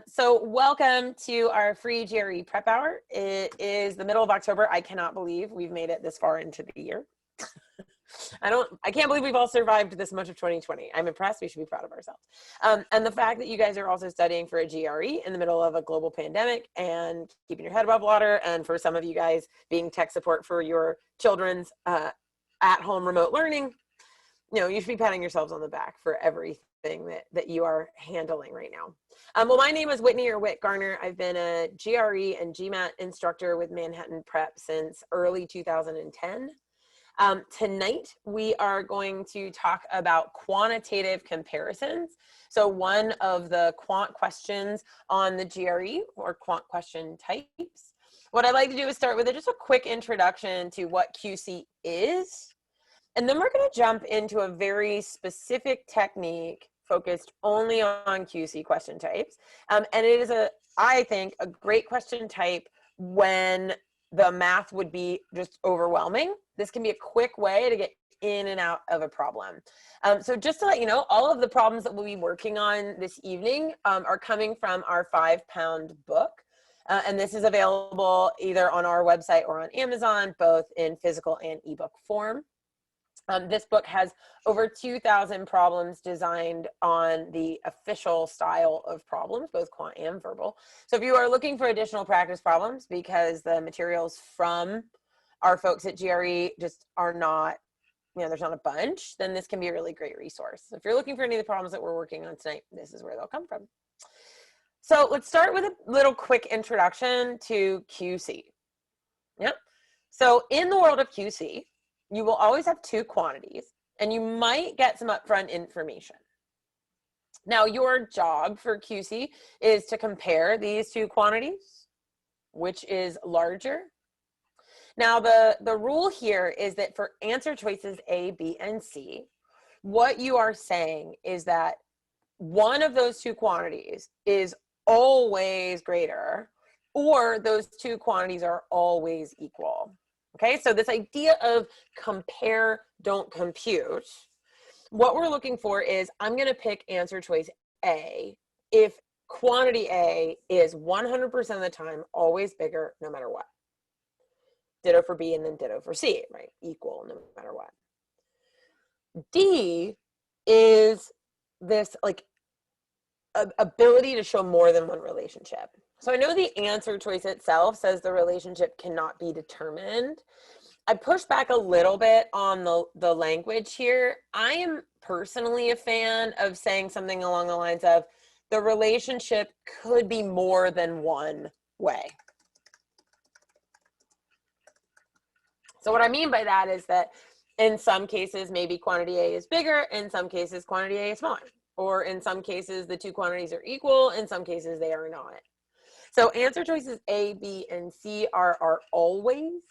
So welcome to our free GRE prep hour. It is the middle of October. I cannot believe we've made it this far into the year. I can't believe we've all survived this much of 2020. I'm impressed. We should be proud of ourselves. And the fact that you guys are also studying for a GRE in the middle of a global pandemic and keeping your head above water, and for some of you guys being tech support for your children's at-home remote learning, you should be patting yourselves on the back for everything that you are handling right now. Well, my name is Whitney or Whit Garner. I've been a GRE and GMAT instructor with Manhattan Prep since early 2010. Tonight, we are going to talk about quantitative comparisons. So one of the quant questions on the GRE, or quant question types. What I'd like to do is start with just a quick introduction to what QC is. And then we're going to jump into a very specific technique focused only on QC question types. And it is, I think, a great question type when the math would be just overwhelming. This can be a quick way to get in and out of a problem. So just to let you know, all of the problems that we'll be working on this evening are coming from our 5-pound book. And this is available either on our website or on Amazon, both in physical and ebook form. This book has over 2,000 problems designed on the official style of problems, both quant and verbal. So if you are looking for additional practice problems because the materials from our folks at GRE just are not, there's not a bunch, then this can be a really great resource. So if you're looking for any of the problems that we're working on tonight, this is where they'll come from. So let's start with a little quick introduction to QC. Yep. So in the world of QC, you will always have two quantities, and you might get some upfront information. Now, your job for QC is to compare these two quantities, which is larger. Now, the rule here is that for answer choices A, B, and C, what you are saying is that one of those two quantities is always greater, or those two quantities are always equal. Okay, so this idea of compare, don't compute, what we're looking for is I'm going to pick answer choice A if quantity A is 100% of the time always bigger no matter what. Ditto for B and then ditto for C, right? Equal no matter what. D is this ability to show more than one relationship. So I know the answer choice itself says the relationship cannot be determined. I push back a little bit on the language here. I am personally a fan of saying something along the lines of the relationship could be more than one way. So what I mean by that is that in some cases, maybe quantity A is bigger, in some cases, quantity A is smaller. Or in some cases, the two quantities are equal, in some cases, they are not. So answer choices A, B, and C are always.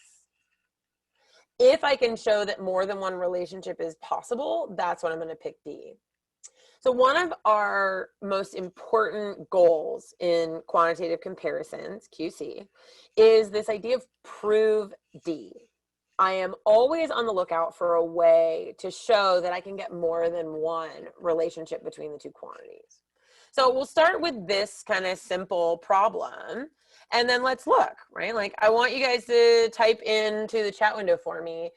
If I can show that more than one relationship is possible, that's when I'm going to pick D. So one of our most important goals in quantitative comparisons, QC, is this idea of prove D. I am always on the lookout for a way to show that I can get more than one relationship between the two quantities. So we'll start with this kind of simple problem, and then let's look, right? Like I want you guys to type into the chat window for me,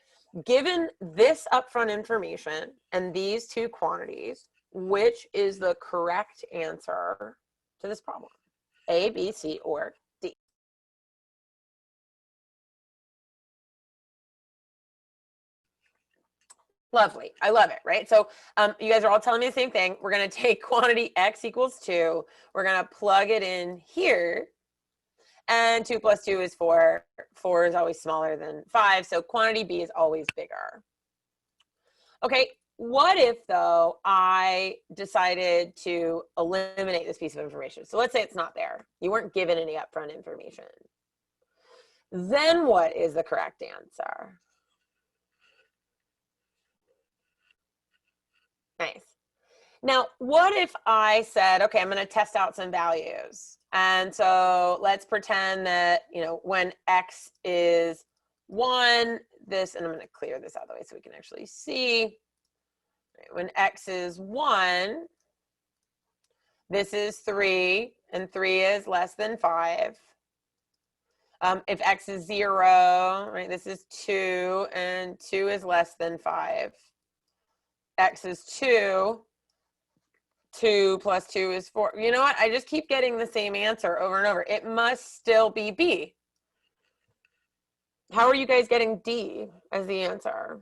given this upfront information and these two quantities, which is the correct answer to this problem? A, B, C, or D? Lovely. I love it, right? So you guys are all telling me the same thing. We're going to take quantity X equals 2. We're going to plug it in here. And 2 plus 2 is 4. 4 is always smaller than 5. So quantity B is always bigger. Okay, what if, though, I decided to eliminate this piece of information? So let's say it's not there. You weren't given any upfront information. Then what is the correct answer? Nice. Now, what if I said, okay, I'm going to test out some values. And so let's pretend that, when X is 1, this, and I'm going to clear this out of the way so we can actually see. When X is 1, This is 3, and 3 is less than 5. If x is 0, right, this is 2, and 2 is less than 5. X is 2. 2 plus 2 is 4. You know what? I just keep getting the same answer over and over. It must still be B. How are you guys getting D as the answer?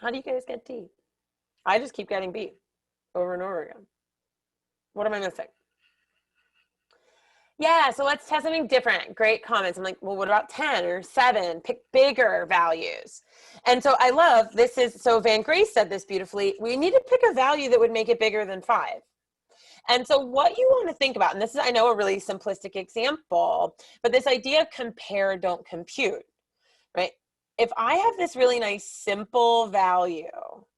How do you guys get D? I just keep getting B over and over again. What am I missing? Yeah, so let's test something different. Great comments. I'm like, well, what about 10 or 7? Pick bigger values. And so I love this is, so Van Grace said this beautifully. We need to pick a value that would make it bigger than 5. And so what you want to think about, and this is, I know, a really simplistic example, but this idea of compare, don't compute, right? If I have this really nice simple value,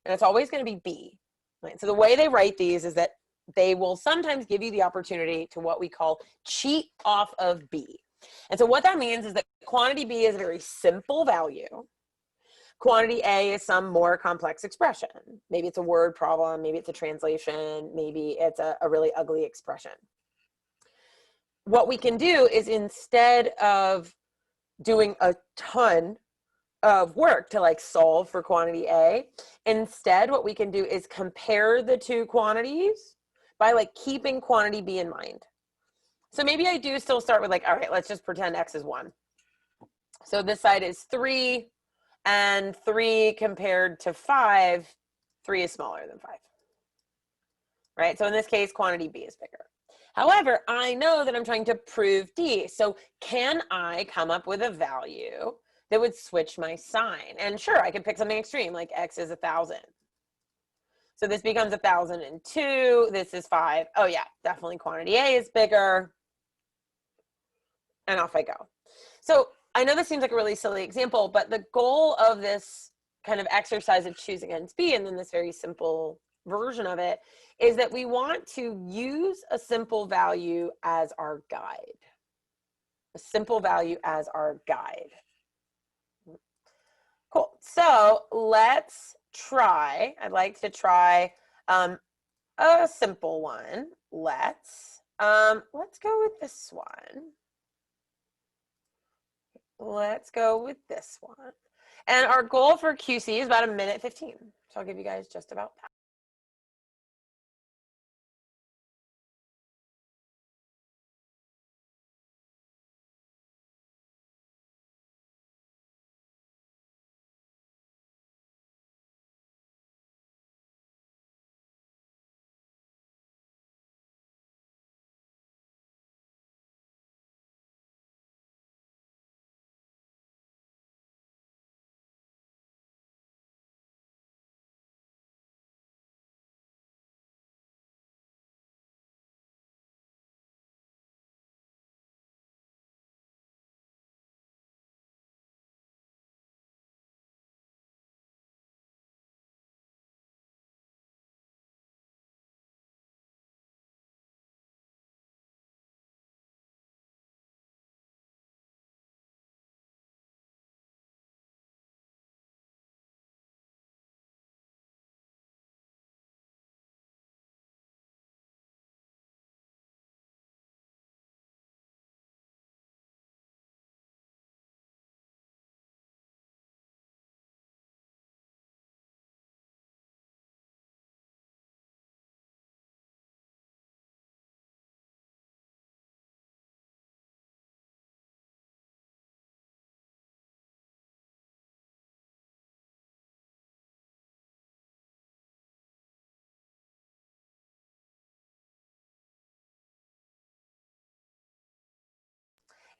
and it's always going to be B, right? So the way they write these is that they will sometimes give you the opportunity to what we call cheat off of B. And so what that means is that quantity B is a very simple value. Quantity A is some more complex expression. Maybe it's a word problem, maybe it's a translation, maybe it's a really ugly expression. What we can do is, instead of doing a ton of work to like solve for quantity A, instead what we can do is compare the two quantities by like keeping quantity B in mind. So maybe I do still start with like, all right, let's just pretend X is 1. So this side is 3, and 3 compared to 5, 3 is smaller than 5, right? So in this case, quantity B is bigger. However, I know that I'm trying to prove D. So can I come up with a value that would switch my sign? And sure, I could pick something extreme, like X is 1,000. So this becomes 1,002. This is 5. Oh yeah, definitely quantity A is bigger. And off I go. So I know this seems like a really silly example, but the goal of this kind of exercise of choose against B, and then this very simple version of it, is that we want to use a simple value as our guide. A simple value as our guide. Cool. So let's try. I'd like to try a simple one. Let's go with this one. Let's go with this one. And our goal for QC is about 1:15. So I'll give you guys just about that.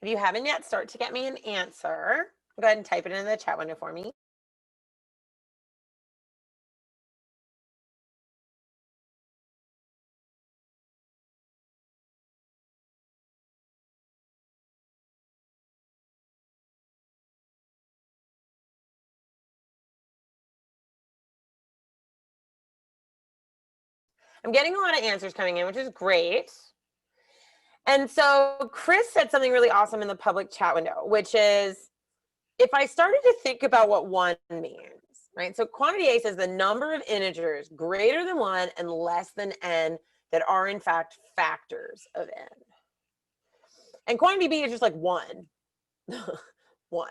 If you haven't yet, start to get me an answer. Go ahead and type it in the chat window for me. I'm getting a lot of answers coming in, which is great. And so Chris said something really awesome in the public chat window, which is, if I started to think about what 1 means, right? So quantity A says the number of integers greater than 1 and less than n that are in fact factors of n. And quantity B is just like 1. 1.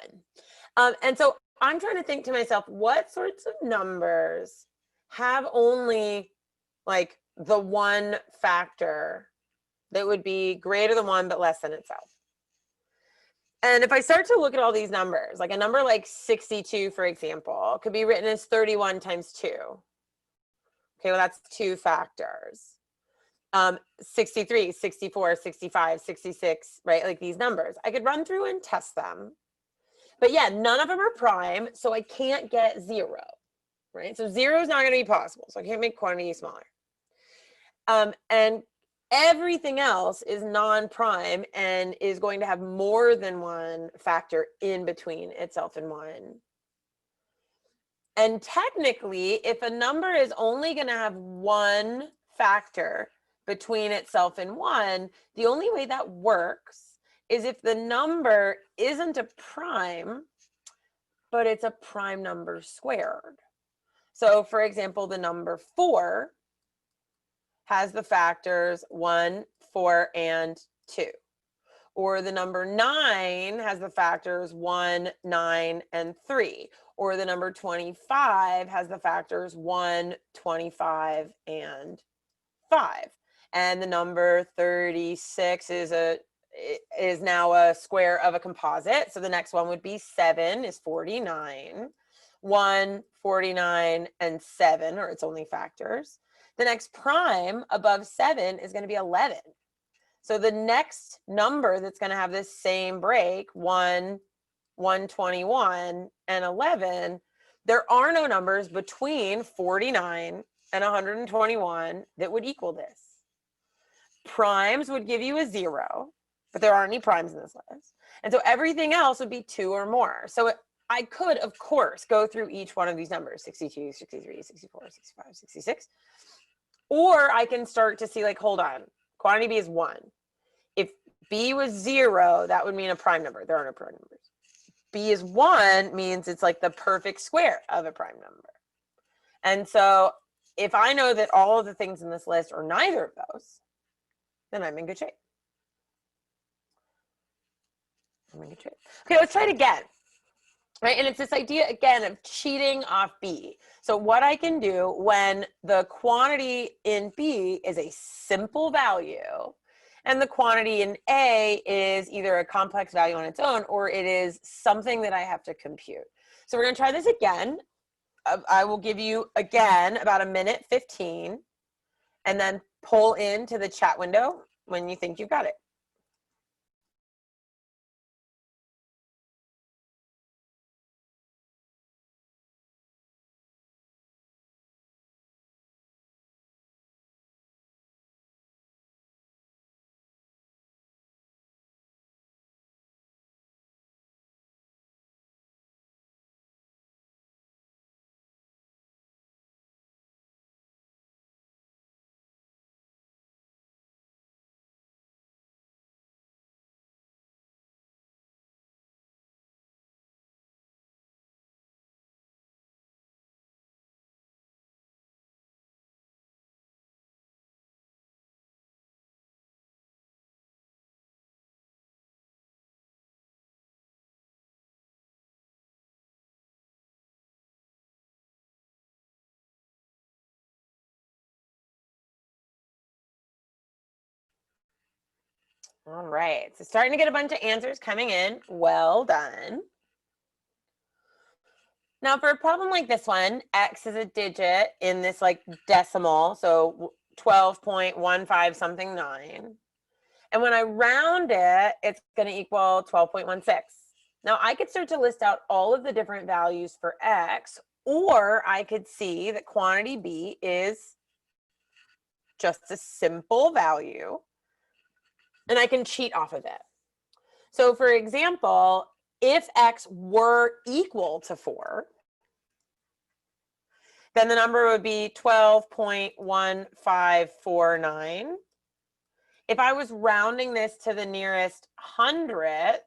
And so I'm trying to think to myself, what sorts of numbers have only like the one factor that would be greater than 1 but less than itself? And if I start to look at all these numbers, like a number like 62, for example, could be written as 31 times 2. Okay, well, that's 2 factors. 63, 64, 65, 66, right? Like these numbers. I could run through and test them. But yeah, none of them are prime, so I can't get 0, right? So 0 is not going to be possible, so I can't make quantity smaller. And everything else is non-prime and is going to have more than one factor in between itself and 1. And technically, if a number is only going to have one factor between itself and 1, the only way that works is if the number isn't a prime, but it's a prime number squared. So for example, the number 4 has the factors 1, 4, and 2. Or the number 9 has the factors 1, 9, and 3. Or the number 25 has the factors 1, 25, and 5. And the number 36 is now a square of a composite. So the next one would be 7 is 49. 1, 49, and 7 are its only factors. The next prime above 7 is going to be 11. So the next number that's going to have this same break, 1, 121, and 11, there are no numbers between 49 and 121 that would equal this. Primes would give you a 0, but there aren't any primes in this list. And so everything else would be 2 or more. So I could, of course, go through each one of these numbers, 62, 63, 64, 65, 66. Or I can start to see, like, hold on, quantity B is 1. If B was 0, that would mean a prime number. There are no prime numbers. B is 1 means it's like the perfect square of a prime number. And so if I know that all of the things in this list are neither of those, then I'm in good shape. Okay, let's try it again. Right, and it's this idea, again, of cheating off B. So what I can do when the quantity in B is a simple value and the quantity in A is either a complex value on its own or it is something that I have to compute. So we're going to try this again. I will give you, again, about a minute 15, and then pull into the chat window when you think you've got it. All right, so starting to get a bunch of answers coming in. Well done. Now for a problem like this one, X is a digit in this like decimal, so 12.15 something 9. And when I round it, it's going to equal 12.16. Now I could start to list out all of the different values for X, or I could see that quantity B is just a simple value, and I can cheat off of it. So for example, if X were equal to 4, then the number would be 12.1549. If I was rounding this to the nearest hundredth,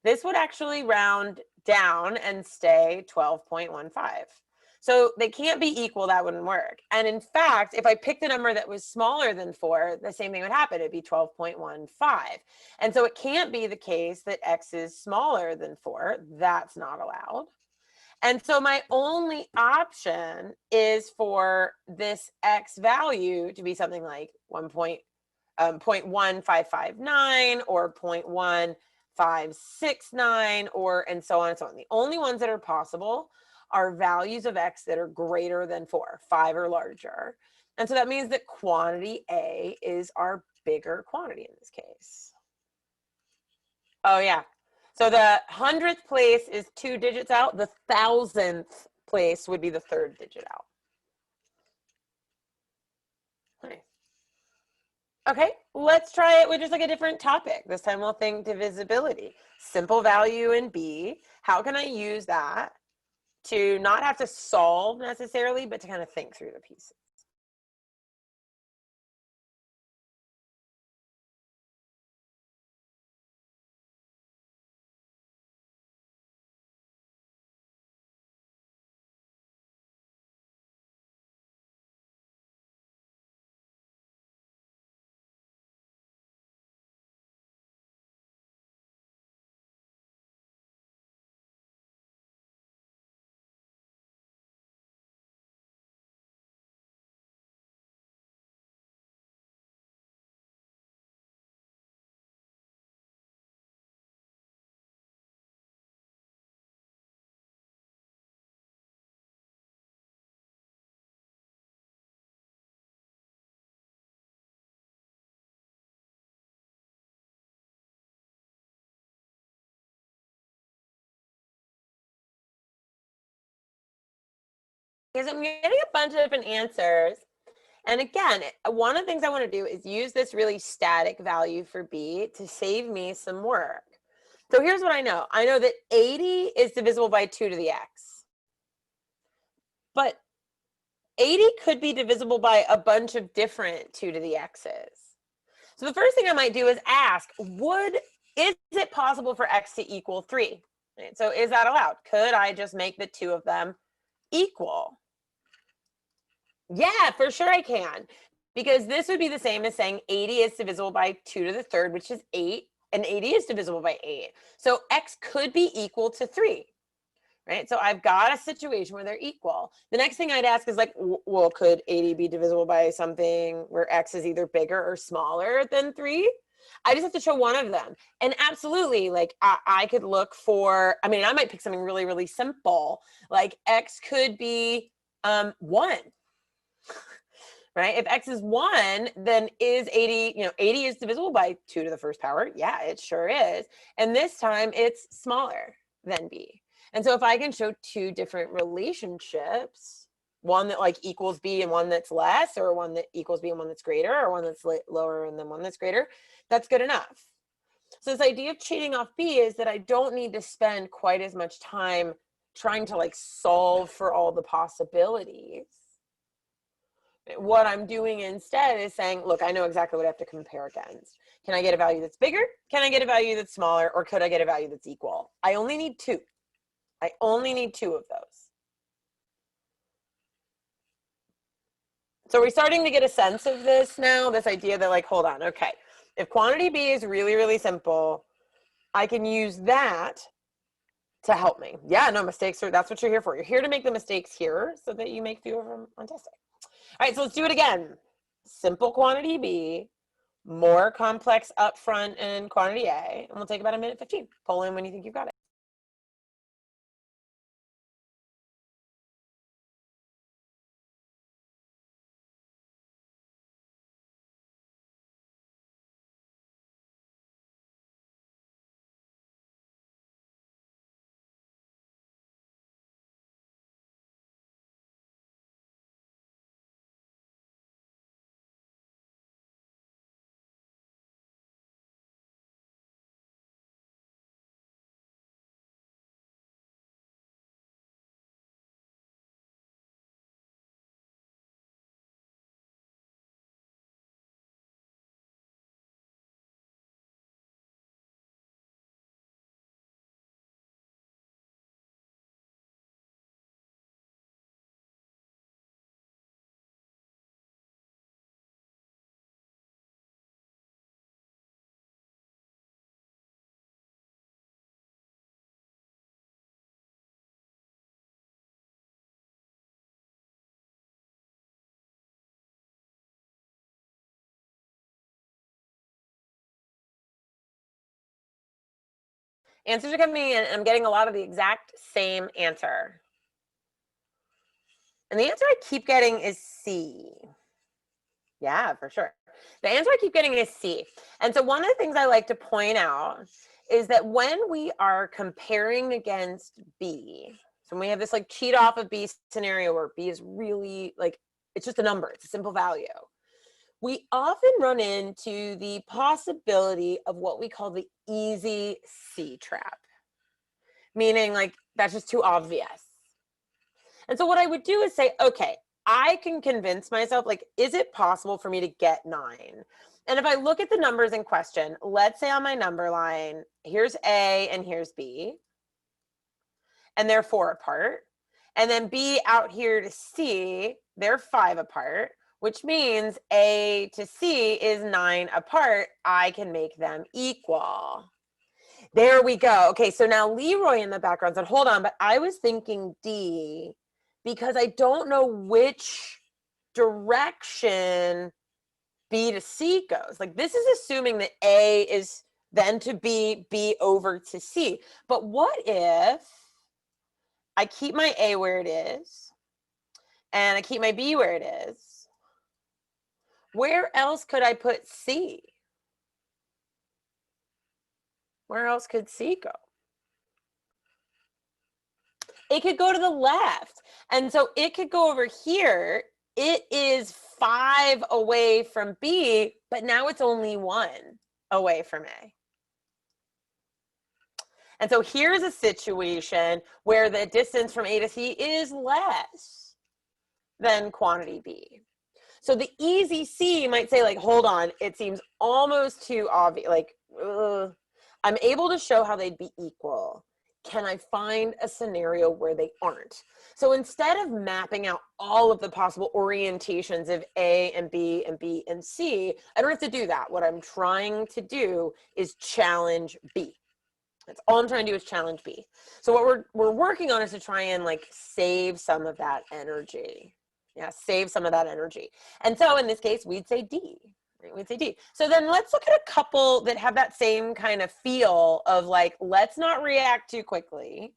this would actually round down and stay 12.15. So they can't be equal, that wouldn't work. And in fact, if I picked a number that was smaller than 4, the same thing would happen. It'd be 12.15. And so it can't be the case that x is smaller than 4. That's not allowed. And so my only option is for this x value to be something like 0.1559 or 0.1569 or and so on and so on. The only ones that are possible are values of x that are greater than 4, 5 or larger. And so that means that quantity A is our bigger quantity in this case. Oh yeah. So the 100th place is 2 digits out. The 1,000th place would be the 3rd digit out. Nice. Okay, let's try it with just like a different topic. This time we'll think divisibility. Simple value in B. How can I use that to not have to solve necessarily, but to kind of think through the pieces? Because I'm getting a bunch of different answers. And again, one of the things I want to do is use this really static value for B to save me some work. So here's what I know. I know that 80 is divisible by 2 to the x. But 80 could be divisible by a bunch of different 2 to the x's. So the first thing I might do is ask, is it possible for x to equal 3? Right, so is that allowed? Could I just make the two of them equal? Yeah, for sure I can. Because this would be the same as saying 80 is divisible by 2 to the 3rd, which is 8, and 80 is divisible by 8. So x could be equal to 3, right? So I've got a situation where they're equal. The next thing I'd ask is like, well, could 80 be divisible by something where x is either bigger or smaller than 3? I just have to show one of them. And absolutely, like I could look for, I mean, I might pick something really, really simple. Like x could be 1. Right? If x is 1, then is 80, 80 is divisible by 2 to the 1st power. Yeah, it sure is. And this time it's smaller than b. And so if I can show 2 different relationships, one that like equals b and one that's less, or one that equals b and one that's greater, or one that's lower and then one that's greater, that's good enough. So this idea of cheating off b is that I don't need to spend quite as much time trying to like solve for all the possibilities. What I'm doing instead is saying, look, I know exactly what I have to compare against. Can I get a value that's bigger? Can I get a value that's smaller? Or could I get a value that's equal? I only need 2. I only need 2 of those. So we're starting to get a sense of this now, this idea that like, hold on, okay. If quantity B is really, really simple, I can use that to help me. Yeah, no mistakes, that's what you're here for. You're here to make the mistakes here so that you make fewer of them on testing. All right, so let's do it again. Simple quantity B, more complex upfront in quantity A, and we'll take about a minute 15. Pull in when you think you've got it. Answers are coming in, and I'm getting a lot of the exact same answer. And the answer I keep getting is C. Yeah, for sure. The answer I keep getting is C. And so one of the things I like to point out is that when we are comparing against B, so when we have this like cheat off of B scenario where B is really like, it's just a number, it's a simple value, we often run into the possibility of what we call the easy C trap, meaning like that's just too obvious. And so what I would do is say, okay, I can convince myself, like, is it possible for me to get 9? And if I look at the numbers in question, let's say on my number line, here's A and here's B, and they're 4 apart. And then B out here to C, they're 5 apart, which means A to C is 9 apart. I can make them equal. There we go. Okay, so now Leroy in the background said, hold on, but I was thinking D because I don't know which direction B to C goes. Like this is assuming that A is then to B, B over to C. But what if I keep my A where it is and I keep my B where it is? Where else could I put C? Where else could C go? It could go to the left. And so it could go over here. It is 5 away from B, but now it's only 1 away from A. And so here's a situation where the distance from A to C is less than quantity B. So the easy C might say like, hold on, it seems almost too obvious. Like, I'm able to show how they'd be equal. Can I find a scenario where they aren't? So instead of mapping out all of the possible orientations of A and B and B and C, I don't have to do that. What I'm trying to do is challenge B. That's all I'm trying to do is challenge B. So what we're working on is to try and like save some of that energy. Yeah, save some of that energy. And so in this case, we'd say D. We'd say D. So then let's look at a couple that have that same kind of feel of like, let's not react too quickly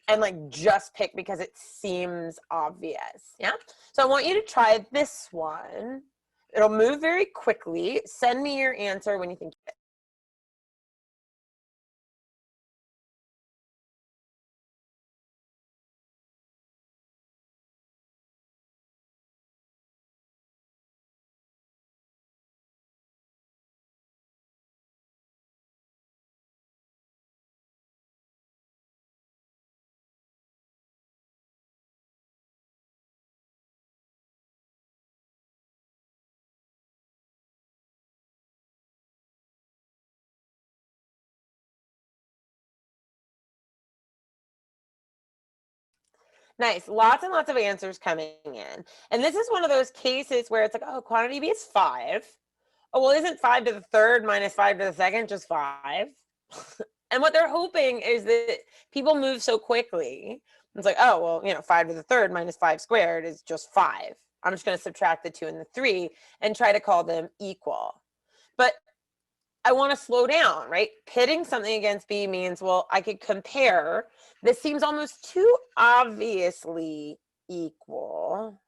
and like just pick because it seems obvious. Yeah. So I want you to try this one. It'll move very quickly. Send me your answer when you think of it. Nice. Lots and lots of answers coming in. And this is one of those cases where it's like, oh, quantity B is 5. Oh, well, isn't 5 to the third minus 5 to the second just 5? And what they're hoping is that people move so quickly. It's like, oh, well, you know, 5 to the third minus 5 squared is just 5. I'm just going to subtract the 2 and the 3 and try to call them equal. But I want to slow down, right? Pitting something against B means, well, I could compare. This seems almost too obviously equal.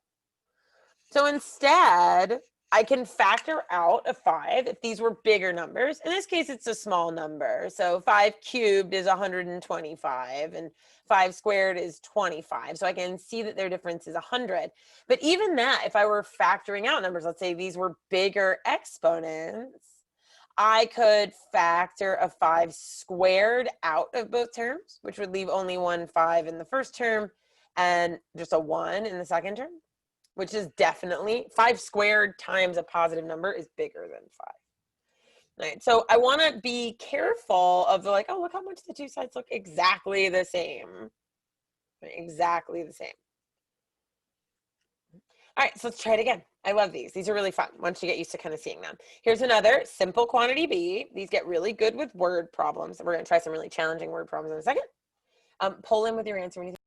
So instead, I can factor out a 5 if these were bigger numbers. In this case, it's a small number. So 5 cubed is 125 and 5 squared is 25. So I can see that their difference is 100. But even that, if I were factoring out numbers, let's say these were bigger exponents, I could factor a 5 squared out of both terms, which would leave only one 5 in the first term and just a 1 in the second term, which is definitely 5 squared times a positive number is bigger than 5. Right. So I want to be careful of the like, oh, look how much the two sides look exactly the same. Exactly the same. All right, so let's try it again. I love these. These are really fun once you get used to kind of seeing them. Here's another simple quantity B. These get really good with word problems. We're going to try some really challenging word problems in a second. Pull in with your answer when you think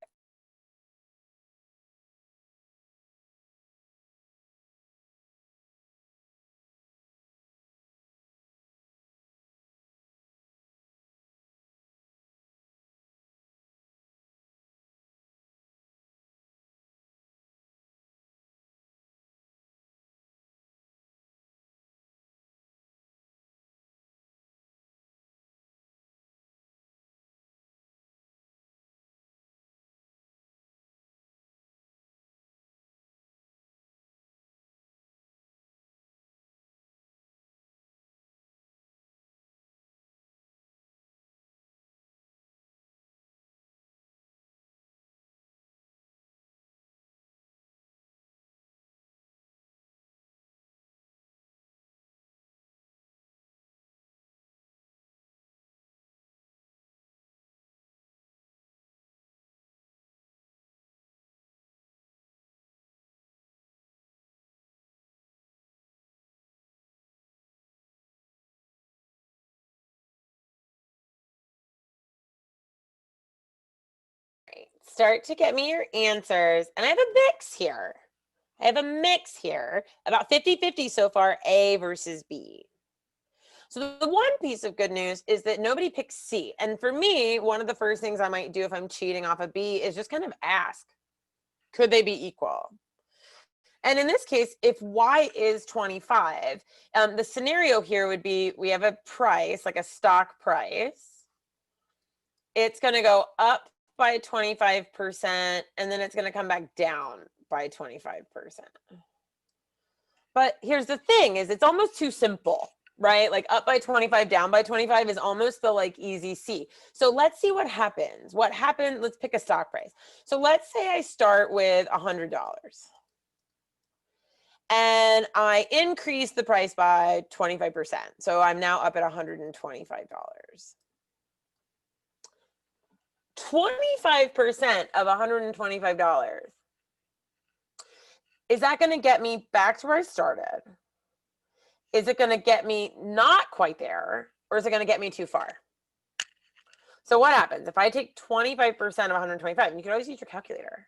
start to get me your answers. And I have a mix here. About 50-50 so far, A versus B. So the one piece of good news is that nobody picks C. And for me, one of the first things I might do if I'm cheating off a B is just kind of ask, could they be equal? And in this case, if Y is 25, the scenario here would be we have a price, like a stock price. It's going to go up by 25%, and then it's going to come back down by 25%. But here's the thing is it's almost too simple, right? Like up by 25, down by 25 is almost the like easy C. So let's see what happens. What happened? Let's pick a stock price. So let's say I start with $100 and I increase the price by 25%. So I'm now up at $125. 25% of $125. Is that going to get me back to where I started? Is it going to get me not quite there, or is it going to get me too far? So what happens if I take 25% of 125? And you can always use your calculator.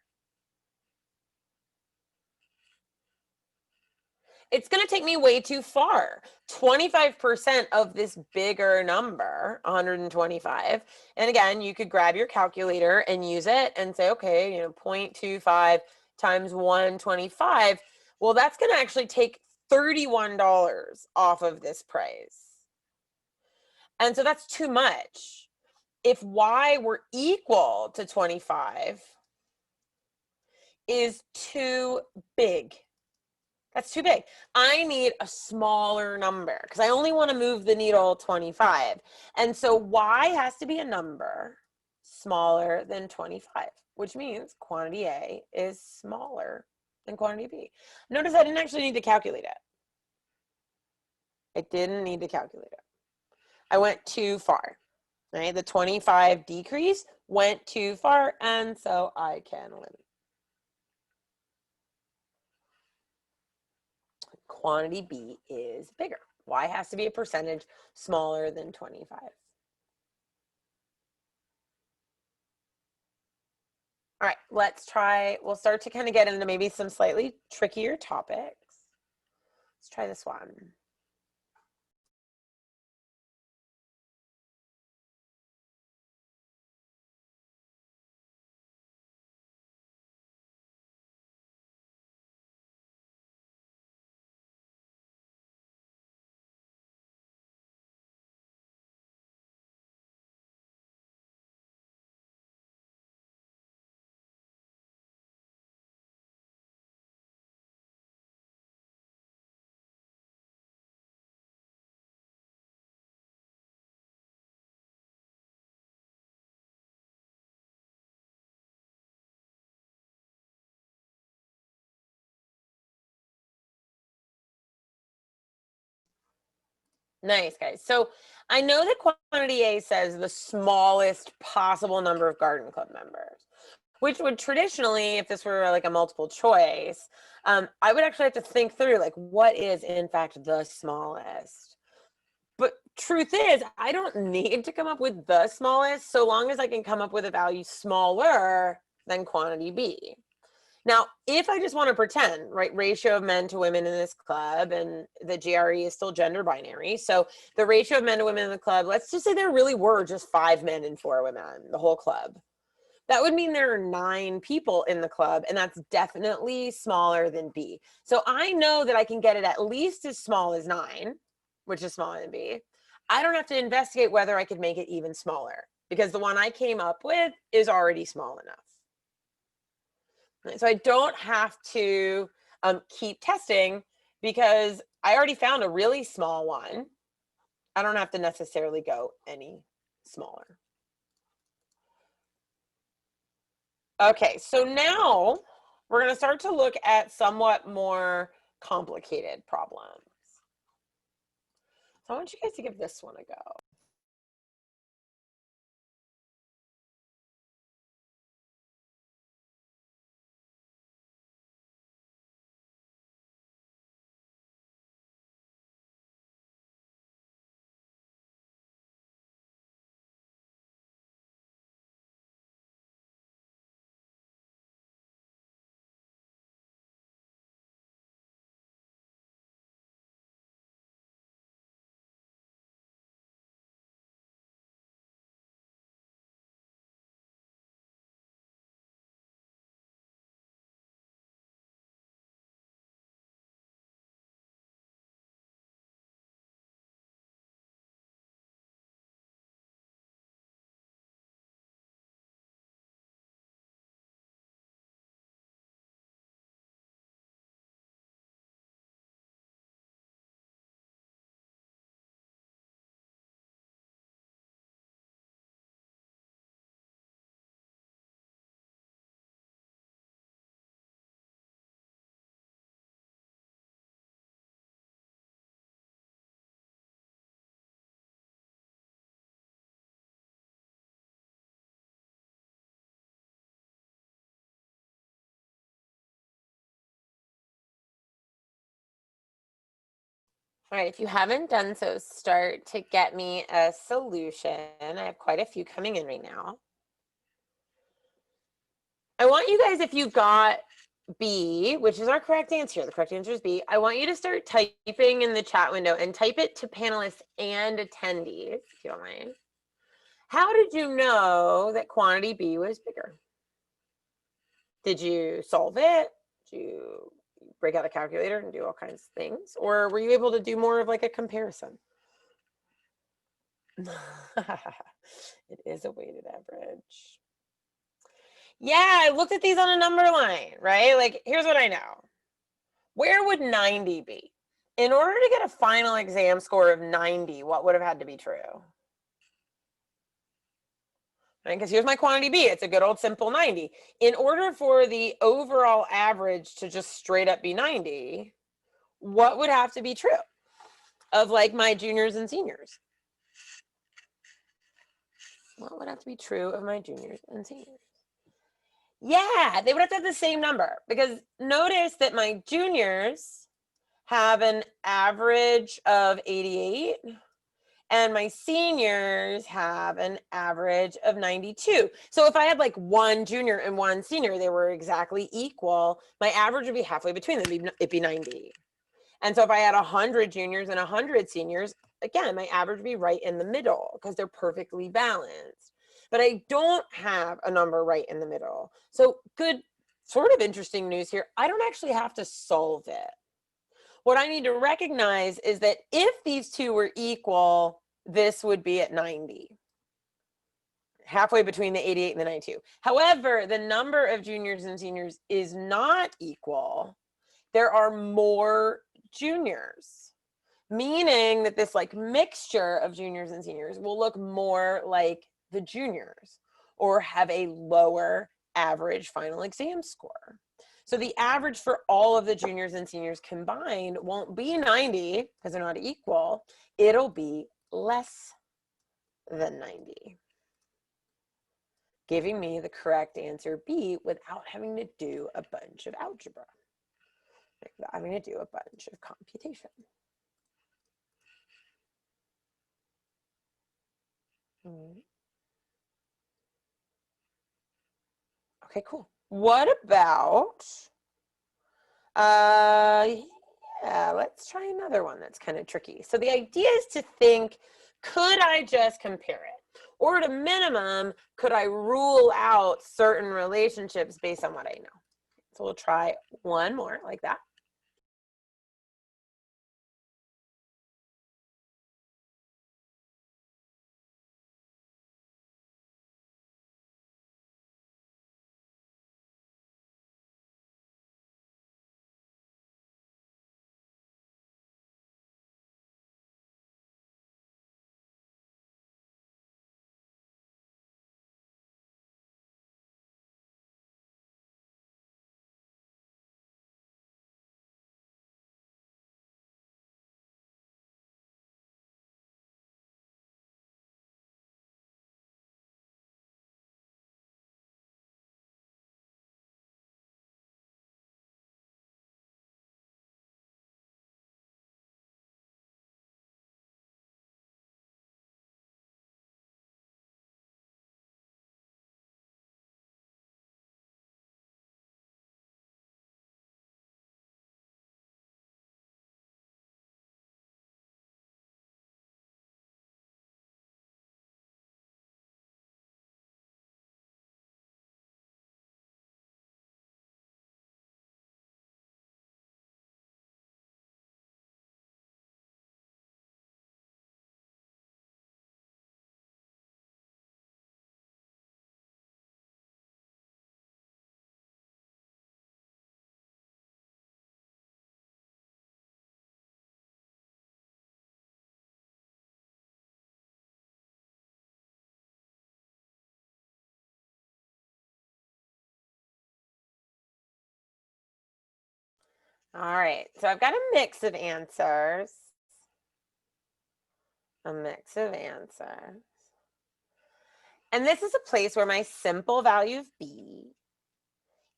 It's going to take me way too far. 25% of this bigger number, 125. And again, you could grab your calculator and use it and say, okay, 0.25 times 125. Well, that's going to actually take $31 off of this price. And so that's too much. If Y were equal to 25 is too big. That's too big. I need a smaller number because I only want to move the needle 25. And so Y has to be a number smaller than 25, which means quantity A is smaller than quantity B. Notice I didn't actually need to calculate it. I didn't need to calculate it. I went too far. Right? The 25 decrease went too far, and so I can eliminate. Quantity B is bigger. Y has to be a percentage smaller than 25. All right, let's try, we'll start to kind of get into maybe some slightly trickier topics. Let's try this one. Nice, guys. So I know that quantity A says the smallest possible number of garden club members, which would traditionally, if this were like a multiple choice, I would actually have to think through like what is in fact the smallest. But truth is, I don't need to come up with the smallest so long as I can come up with a value smaller than quantity B. Now, if I just want to pretend, right, ratio of men to women in this club, and the GRE is still gender binary, so the ratio of men to women in the club, let's just say there really were just 5 men and 4 women, the whole club. That would mean there are 9 people in the club, and that's definitely smaller than B. So I know that I can get it at least as small as 9, which is smaller than B. I don't have to investigate whether I could make it even smaller because the one I came up with is already small enough. So I don't have to keep testing because I already found a really small one. I don't have to necessarily go any smaller. Okay, so now we're going to start to look at somewhat more complicated problems. So I want you guys to give this one a go. All right, if you haven't done so, start to get me a solution. I have quite a few coming in right now. I want you guys, if you got B, which is our correct answer, the correct answer is B, I want you to start typing in the chat window and type it to panelists and attendees, if you don't mind. How did you know that quantity B was bigger? Did you solve it? Did you break out a calculator and do all kinds of things? Or were you able to do more of like a comparison? It is a weighted average. Yeah, I looked at these on a number line, right? Like, here's what I know. Where would 90 be? In order to get a final exam score of 90, what would have had to be true? Right, because here's my quantity B. It's a good old simple 90. In order for the overall average to just straight up be 90, what would have to be true of like my juniors and seniors? What would have to be true of my juniors and seniors? Yeah, they would have to have the same number, because notice that my juniors have an average of 88 and my seniors have an average of 92. So if I had like one junior and one senior, they were exactly equal, my average would be halfway between them, it'd be 90. And so if I had 100 juniors and 100 seniors, again, my average would be right in the middle because they're perfectly balanced. But I don't have a number right in the middle. So good, sort of interesting news here. I don't actually have to solve it. What I need to recognize is that if these two were equal, this would be at 90. Halfway between the 88 and the 92. However, the number of juniors and seniors is not equal. There are more juniors, meaning that this like mixture of juniors and seniors will look more like the juniors or have a lower average final exam score. So the average for all of the juniors and seniors combined won't be 90 because they're not equal. It'll be less than 90, giving me the correct answer B without having to do a bunch of algebra, without having to do a bunch of computation. Okay, cool. What about, yeah, let's try another one that's kind of tricky. So the idea is to think, could I just compare it? Or at a minimum, could I rule out certain relationships based on what I know? So we'll try one more like that. All right, so I've got a mix of answers. A mix of answers. And this is a place where my simple value of B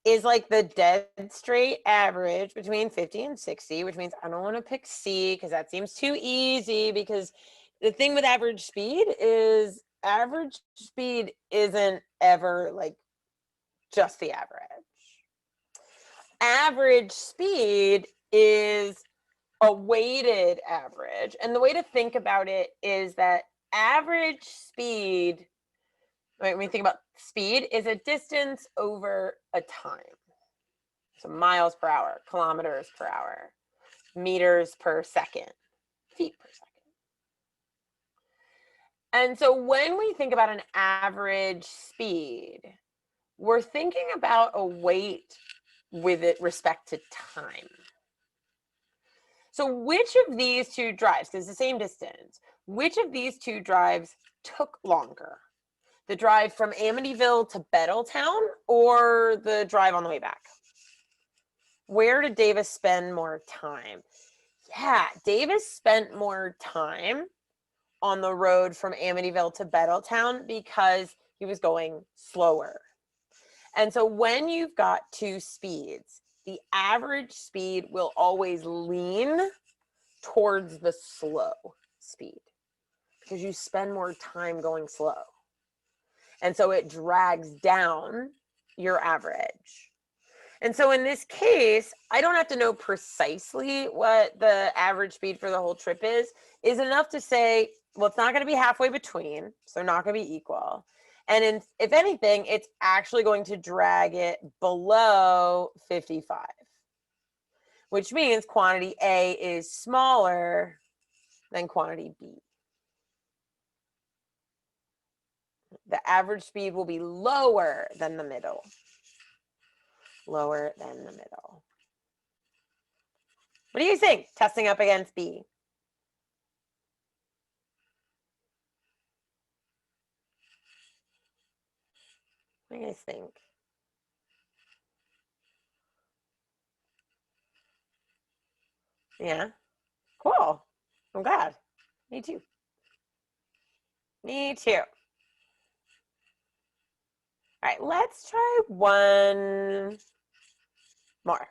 is like the dead straight average between 50 and 60, which means I don't want to pick C because that seems too easy, because the thing with average speed is average speed isn't ever like just the average. Average speed is a weighted average. And the way to think about it is that average speed, right, when we think about speed, is a distance over a time. So miles per hour, kilometers per hour, meters per second, feet per second. And so when we think about an average speed, we're thinking about a weight with respect to time. So which of these two drives, because it's the same distance, which of these two drives took longer? The drive from Amityville to Bettletown or the drive on the way back? Where did Davis spend more time? Yeah, Davis spent more time on the road from Amityville to Bettletown because he was going slower. And so when you've got two speeds, the average speed will always lean towards the slow speed because you spend more time going slow. And so it drags down your average. And so in this case, I don't have to know precisely what the average speed for the whole trip is enough to say, well, it's not going to be halfway between, so they're not going to be equal. And if anything, it's actually going to drag it below 55, which means quantity A is smaller than quantity B. The average speed will be lower than the middle. Lower than the middle. What do you think? Testing up against B. What do you guys think? Yeah. Cool. I'm glad. Me too. Me too. All right, let's try one more.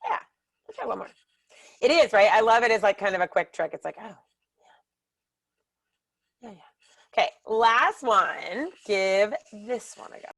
Yeah, let's try one more. It is, right? I love it as like kind of a quick trick. It's like, oh, yeah. Okay, last one. Give this one a go.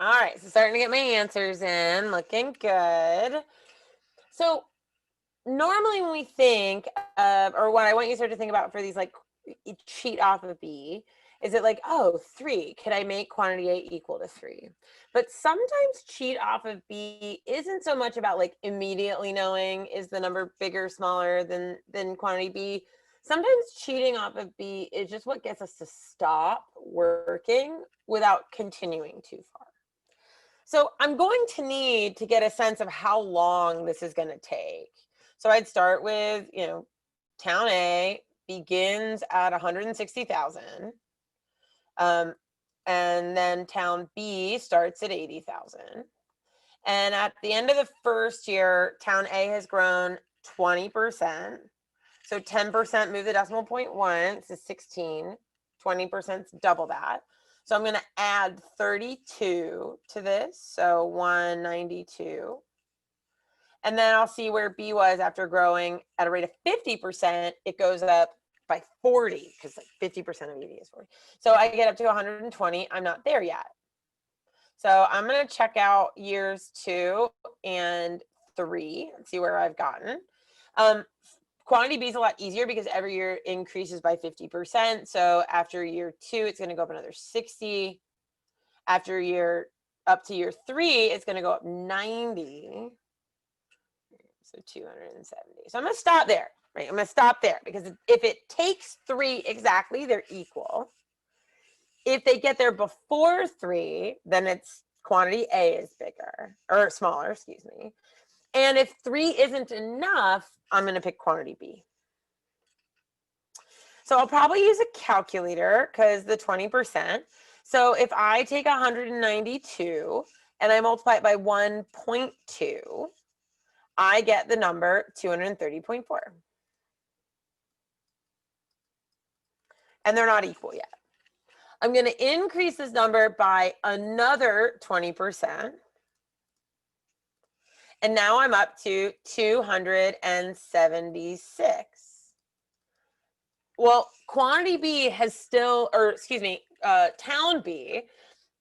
All right, so starting to get my answers in, looking good. So normally when we think of, or what I want you to start to think about for these like cheat off of B, is it like, oh, 3, could I make quantity A equal to 3? But sometimes cheat off of B isn't so much about like immediately knowing is the number bigger or smaller than quantity B. Sometimes cheating off of B is just what gets us to stop working without continuing too far. So I'm going to need to get a sense of how long this is going to take. So I'd start with, you know, town A begins at 160,000. And then town B starts at 80,000. And at the end of the first year, town A has grown 20%. So 10% move the decimal point once is 16. 20% is double that. So I'm going to add 32 to this. So 192. And then I'll see where B was after growing at a rate of 50%. It goes up by 40 because like 50% of ED is 40. So I get up to 120. I'm not there yet. So I'm going to check out years 2 and 3 and see where I've gotten. Quantity B is a lot easier because every year increases by 50%. So after year 2, it's going to go up another 60. After up to year 3, it's going to go up 90. So 270. So I'm going to stop there, right? I'm going to stop there because if it takes 3 exactly, they're equal. If they get there before 3, then it's quantity A is bigger or smaller, excuse me. And if 3 isn't enough, I'm going to pick quantity B. So I'll probably use a calculator because the 20%. So if I take 192 and I multiply it by 1.2, I get the number 230.4. And they're not equal yet. I'm going to increase this number by another 20%. And now I'm up to 276. Well, quantity B has still, or excuse me, town B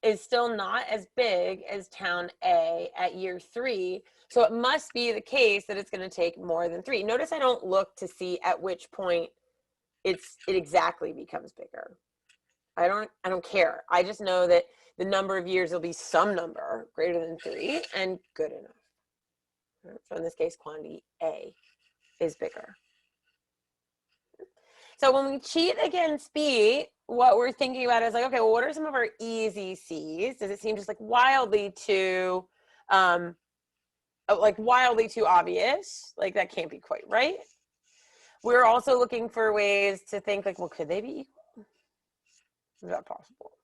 is still not as big as town A at year 3. So it must be the case that it's going to take more than 3. Notice I don't look to see at which point it exactly becomes bigger. I don't care. I just know that the number of years will be some number greater than 3 and good enough. So in this case, quantity A is bigger. So when we cheat against B, what we're thinking about is like, okay, well, what are some of our easy C's? Does it seem just like wildly too obvious? Like that can't be quite right. We're also looking for ways to think like, well, could they be equal? Is that possible?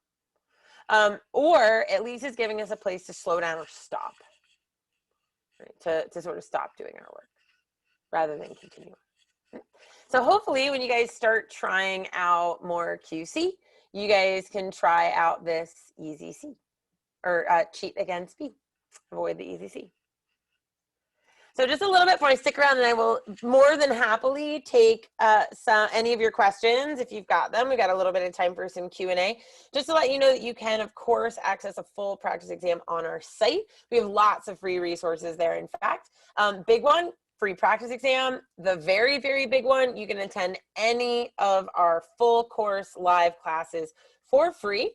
Or at least it's giving us a place to slow down or stop, right? To sort of stop doing our work rather than continue. So hopefully when you guys start trying out more QC, you guys can try out this easy C or cheat against B, avoid the easy C. So just a little bit before I stick around, and I will more than happily take any of your questions if you've got them. We've got a little bit of time for some Q&A. Just to let you know that you can, of course, access a full practice exam on our site. We have lots of free resources there, in fact. Big one, free practice exam. The very, very big one, you can attend any of our full course live classes for free,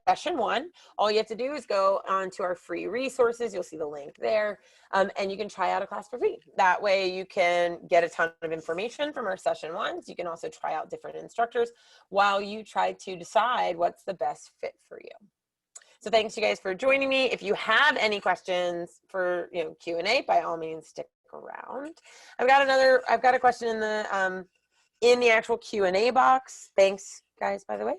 session 1. All you have to do is go onto our free resources. You'll see the link there, and you can try out a class for free. That way you can get a ton of information from our session 1s. You can also try out different instructors while you try to decide what's the best fit for you. So thanks you guys for joining me. If you have any questions for Q&A, by all means stick around. I've got a question in the actual Q&A box. Thanks guys, by the way.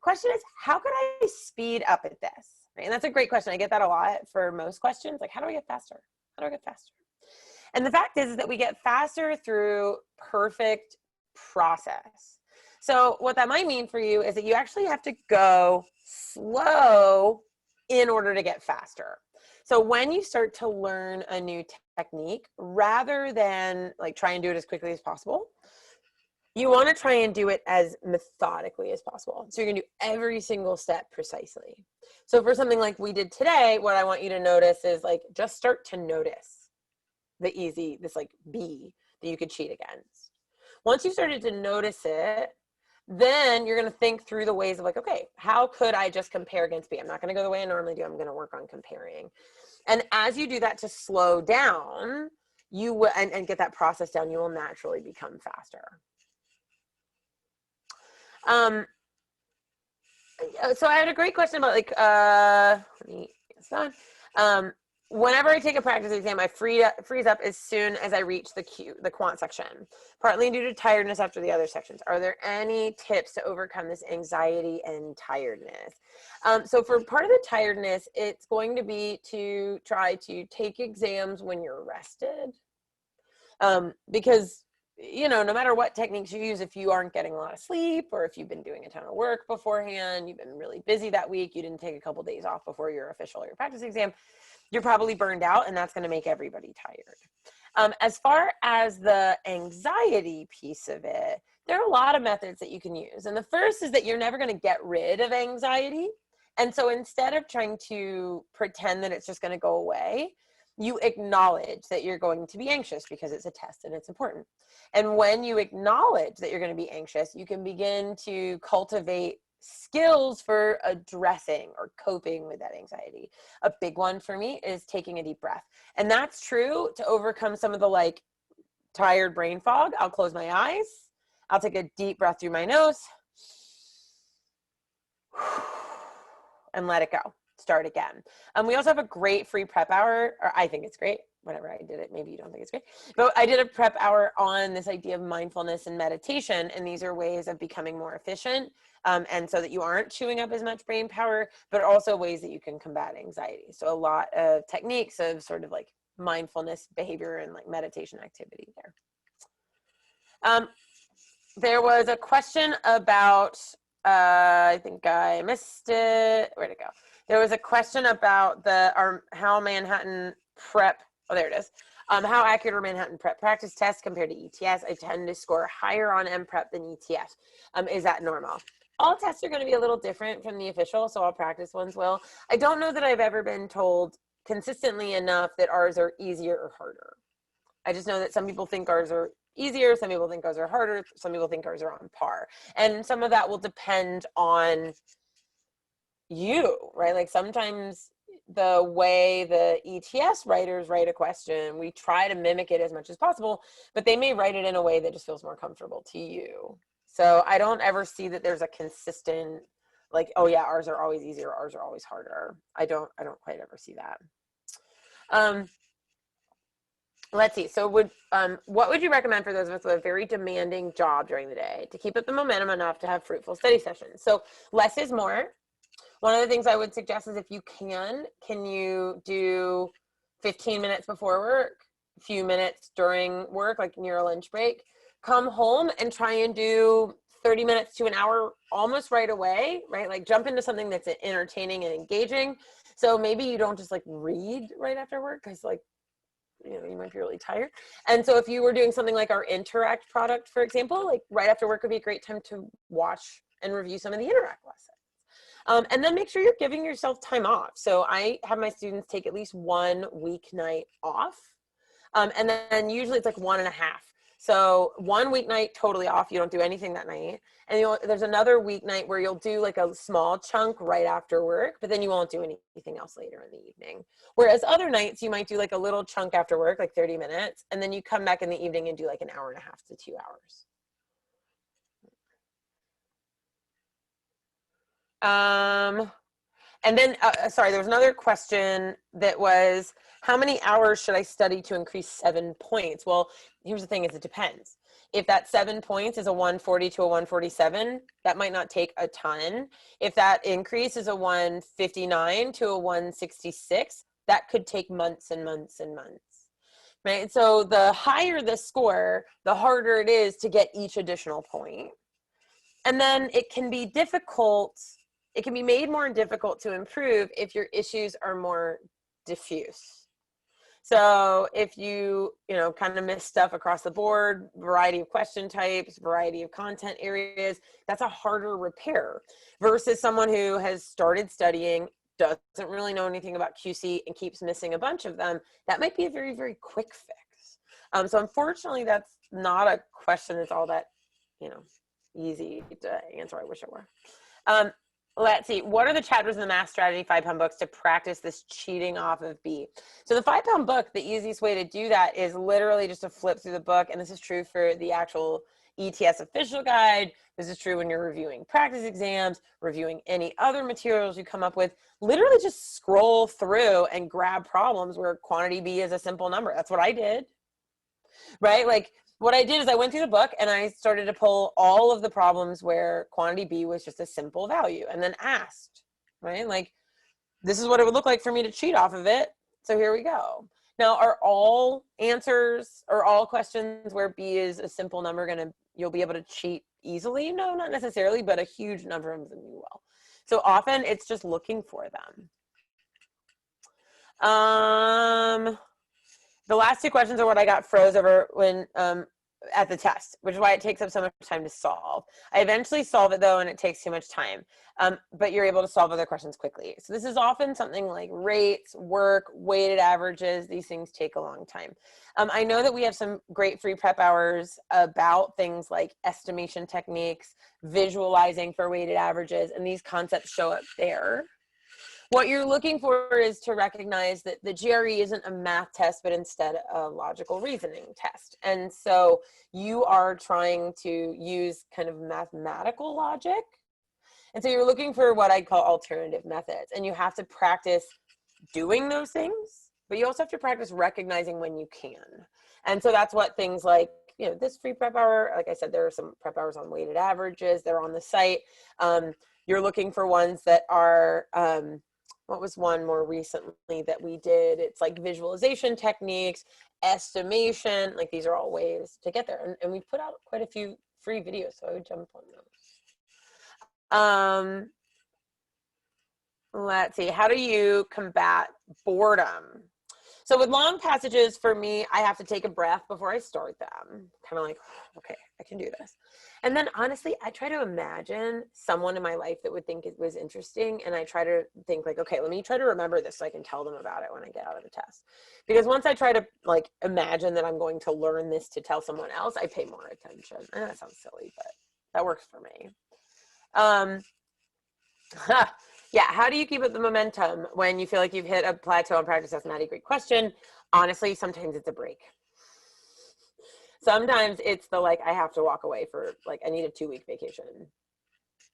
Question is, how could I speed up at this? Right? And that's a great question. I get that a lot for most questions. Like, how do I get faster? How do I get faster? And the fact is that we get faster through perfect process. So what that might mean for you is that you actually have to go slow in order to get faster. So when you start to learn a new technique, rather than like try and do it as quickly as possible, you want to try and do it as methodically as possible. So you're going to do every single step precisely. So for something like we did today, what I want you to notice is like, just start to notice this like B that you could cheat against. Once you've started to notice it, then you're going to think through the ways of like, okay, how could I just compare against B? I'm not going to go the way I normally do. I'm going to work on comparing. And as you do that to slow down, you will, and get that process down, you will naturally become faster. So I had a great question about like, let me get this on. whenever I take a practice exam, I freeze up as soon as I reach the quant section, partly due to tiredness after the other sections. Are there any tips to overcome this anxiety and tiredness? So for part of the tiredness, it's going to be to try to take exams when you're rested. Because, you know, no matter what techniques you use, if you aren't getting a lot of sleep, or if you've been doing a ton of work beforehand, you've been really busy that week, you didn't take a couple days off before your official or your practice exam, you're probably burned out, and that's going to make everybody tired. As far as the anxiety piece of it, there are a lot of methods that you can use. And the first is that you're never going to get rid of anxiety. And so instead of trying to pretend that it's just going to go away, you acknowledge that you're going to be anxious because it's a test and it's important. And when you acknowledge that you're going to be anxious, you can begin to cultivate skills for addressing or coping with that anxiety. A big one for me is taking a deep breath. And that's true to overcome some of the like tired brain fog. I'll close my eyes. I'll take a deep breath through my nose and let it go. Start again. We also have a great free prep hour, or I think it's great. Whenever I did it, maybe you don't think it's great, but I did a prep hour on this idea of mindfulness and meditation, and these are ways of becoming more efficient, and so that you aren't chewing up as much brain power, but also ways that you can combat anxiety. So a lot of techniques of sort of like mindfulness behavior and like meditation activity there. There was a question about, I think I missed it. Where'd it go? There was a question about how Manhattan Prep, oh, there it is. How accurate are Manhattan Prep practice tests compared to ETS? I tend to score higher on MPrep than ETS. Is that normal? All tests are going to be a little different from the official, so all practice ones will. I don't know that I've ever been told consistently enough that ours are easier or harder. I just know that some people think ours are easier, some people think ours are harder, some people think ours are on par. And some of that will depend on you, right? Like sometimes the way the ETS writers write a question, we try to mimic it as much as possible, but they may write it in a way that just feels more comfortable to you. So I don't ever see that there's a consistent, like, oh yeah, ours are always easier, ours are always harder. I don't quite ever see that. Let's see. So what would you recommend for those of us with a very demanding job during the day to keep up the momentum enough to have fruitful study sessions? So less is more. One of the things I would suggest is if you can you do 15 minutes before work, a few minutes during work, like near a lunch break, come home and try and do 30 minutes to an hour almost right away, right? Like jump into something that's entertaining and engaging. So maybe you don't just like read right after work because like, you know, you might be really tired. And so if you were doing something like our Interact product, for example, like right after work would be a great time to watch and review some of the Interact lessons. And then make sure you're giving yourself time off. So I have my students take at least 1 weeknight off. And then usually it's like 1.5. So 1 weeknight totally off. You don't do anything that night. And there's another weeknight where you'll do like a small chunk right after work, but then you won't do anything else later in the evening. Whereas other nights you might do like a little chunk after work, like 30 minutes, and then you come back in the evening and do like 1.5 to 2 hours. And then, sorry, there was another question that was, how many hours should I study to increase 7 points? Well, here's the thing is it depends. If that 7 points is a 140 to a 147, that might not take a ton. If that increase is a 159 to a 166, that could take months and months and months, right? So the higher the score, the harder it is to get each additional point. And then it can be difficult. It can be made more difficult to improve if your issues are more diffuse. So if you kind of miss stuff across the board, variety of question types, variety of content areas, that's a harder repair versus someone who has started studying, doesn't really know anything about QC and keeps missing a bunch of them. That might be a very, very quick fix. So unfortunately, that's not a question that's all that, easy to answer. I wish it were. Let's see. What are the chapters in the Math Strategy 5-pound books to practice this cheating off of B? So the 5-pound book, the easiest way to do that is literally just to flip through the book. And this is true for the actual ETS official guide. This is true when you're reviewing practice exams, reviewing any other materials you come up with. Literally just scroll through and grab problems where quantity B is a simple number. That's what I did, right? Like what I did is I went through the book and I started to pull all of the problems where quantity B was just a simple value and then asked, right? Like, this is what it would look like for me to cheat off of it. So here we go. Now, are all answers or all questions where B is a simple number you'll be able to cheat easily? No, not necessarily, but a huge number of them you will. So often it's just looking for them. The last two questions are what I got froze over when at the test, which is why it takes up so much time to solve. I eventually solve it though, and it takes too much time, but you're able to solve other questions quickly. So this is often something like rates, work, weighted averages. These things take a long time. I know that we have some great free prep hours about things like estimation techniques, visualizing for weighted averages, and these concepts show up there. What you're looking for is to recognize that the GRE isn't a math test, but instead a logical reasoning test. And so you are trying to use kind of mathematical logic. And so you're looking for what I call alternative methods. And you have to practice doing those things, but you also have to practice recognizing when you can. And so that's what things like, you know, this free prep hour, like I said, there are some prep hours on weighted averages. They're on the site. You're looking for ones that are, what was one more recently that we did? It's like visualization techniques, estimation, like these are all ways to get there. And we put out quite a few free videos, so I would jump on those. Let's see, how do you combat boredom? So with long passages, for me, I have to take a breath before I start them. Kind of like, okay, I can do this. And then honestly, I try to imagine someone in my life that would think it was interesting. And I try to think like, okay, let me try to remember this so I can tell them about it when I get out of the test. Because once I try to like imagine that I'm going to learn this to tell someone else, I pay more attention. And that sounds silly, but that works for me. Yeah, how do you keep up the momentum when you feel like you've hit a plateau in practice? That's not a great question. Honestly, sometimes it's a break. Sometimes it's the like, I have to walk away for like, I need a 2-week vacation,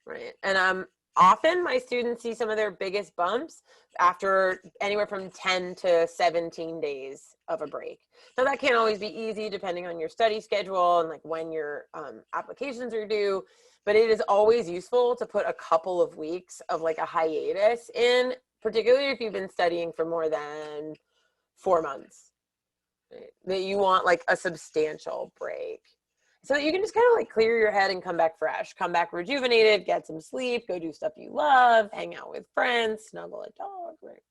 right? And often my students see some of their biggest bumps after anywhere from 10 to 17 days of a break. So that can't always be easy depending on your study schedule and like when your applications are due. But it is always useful to put a couple of weeks of like a hiatus in, particularly if you've been studying for more than 4 months, right? That you want like a substantial break. So that you can just kind of like clear your head and come back fresh, come back rejuvenated, get some sleep, go do stuff you love, hang out with friends, snuggle a dog, right?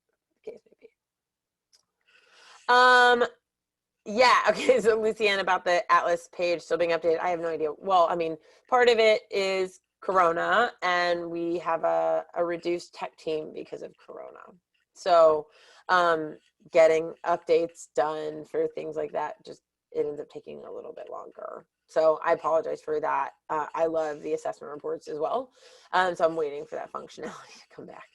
The case may be. Yeah, okay, so Lucianne, about the Atlas page still being updated, I have no idea. Well, I mean, part of it is Corona, and we have a reduced tech team because of Corona. So getting updates done for things like that, just it ends up taking a little bit longer. So I apologize for that. I love the assessment reports as well. So I'm waiting for that functionality to come back.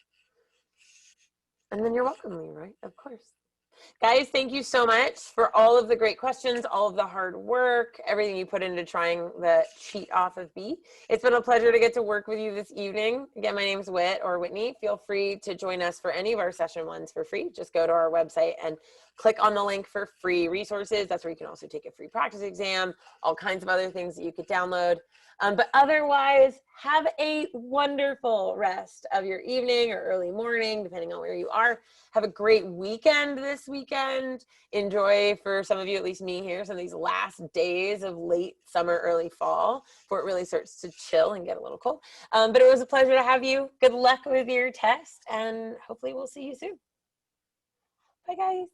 And then you're welcome, Lee, right? Of course. Guys, thank you so much for all of the great questions, all of the hard work, everything you put into trying the cheat off of B. It's been a pleasure to get to work with you this evening. Again, my name's Whit or Whitney. Feel free to join us for any of our session ones for free. Just go to our website and click on the link for free resources. That's where you can also take a free practice exam, all kinds of other things that you could download. But otherwise, have a wonderful rest of your evening or early morning, depending on where you are. Have a great weekend this weekend. Enjoy, for some of you, at least me here, some of these last days of late summer, early fall, before it really starts to chill and get a little cold. But it was a pleasure to have you. Good luck with your test, and hopefully we'll see you soon. Bye, guys.